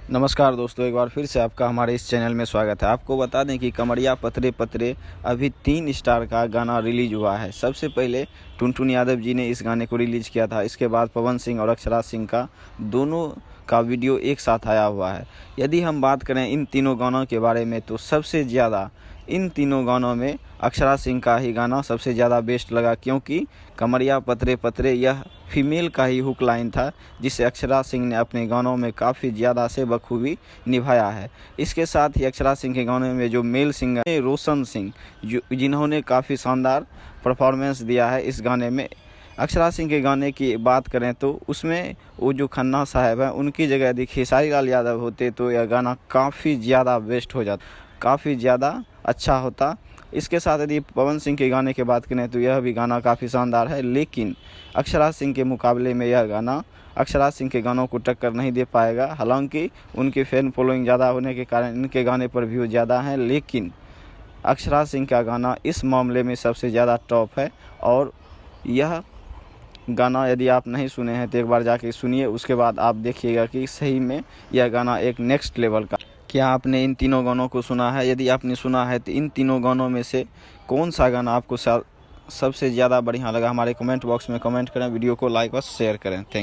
नमस्कार दोस्तों, एक बार फिर से आपका हमारे इस चैनल में स्वागत है। आपको बता दें कि कमरिया पतरे पतरे अभी 3 स्टार का गाना रिलीज हुआ है। सबसे पहले टुनटुन यादव जी ने इस गाने को रिलीज़ किया था। इसके बाद पवन सिंह और अक्षरा सिंह का दोनों का वीडियो एक साथ आया हुआ है। यदि हम बात करें इन तीनों गानों के बारे में तो सबसे ज़्यादा इन तीनों गानों में अक्षरा सिंह का ही गाना सबसे ज़्यादा बेस्ट लगा, क्योंकि कमरिया पतरे पतरे यह फीमेल का ही हुक लाइन था, जिसे अक्षरा सिंह ने अपने गानों में काफ़ी ज़्यादा से बखूबी निभाया है। इसके साथ ही अक्षरा सिंह के गाने में जो मेल सिंगर है रोशन सिंह, जिन्होंने काफ़ी शानदार परफॉर्मेंस दिया है इस गाने में। अक्षरा सिंह के गाने की बात करें तो उसमें वो जो खन्ना साहब हैं, उनकी जगह यदि खेसारी लाल यादव होते तो यह गाना काफ़ी ज़्यादा बेस्ट हो जाता, काफ़ी ज़्यादा अच्छा होता। इसके साथ यदि पवन सिंह के गाने की बात करें तो यह भी गाना काफ़ी शानदार है, लेकिन अक्षरा सिंह के मुकाबले में यह गाना अक्षरा सिंह के गानों को टक्कर नहीं दे पाएगा। हालांकि उनकी फैन फॉलोइंग ज़्यादा होने के कारण इनके गाने पर व्यू ज़्यादा हैं, लेकिन अक्षरा सिंह का गाना इस मामले में सबसे ज़्यादा टॉप है। और यह गाना यदि आप नहीं सुने हैं तो एक बार जाके सुनिए, उसके बाद आप देखिएगा कि सही में यह गाना एक नेक्स्ट लेवल का। क्या आपने इन तीनों गानों को सुना है? यदि आपने सुना है तो इन तीनों गानों में से कौन सा गाना आपको सबसे ज़्यादा बढ़िया लगा? हमारे कमेंट बॉक्स में कमेंट करें, वीडियो को लाइक और शेयर करें। थैंक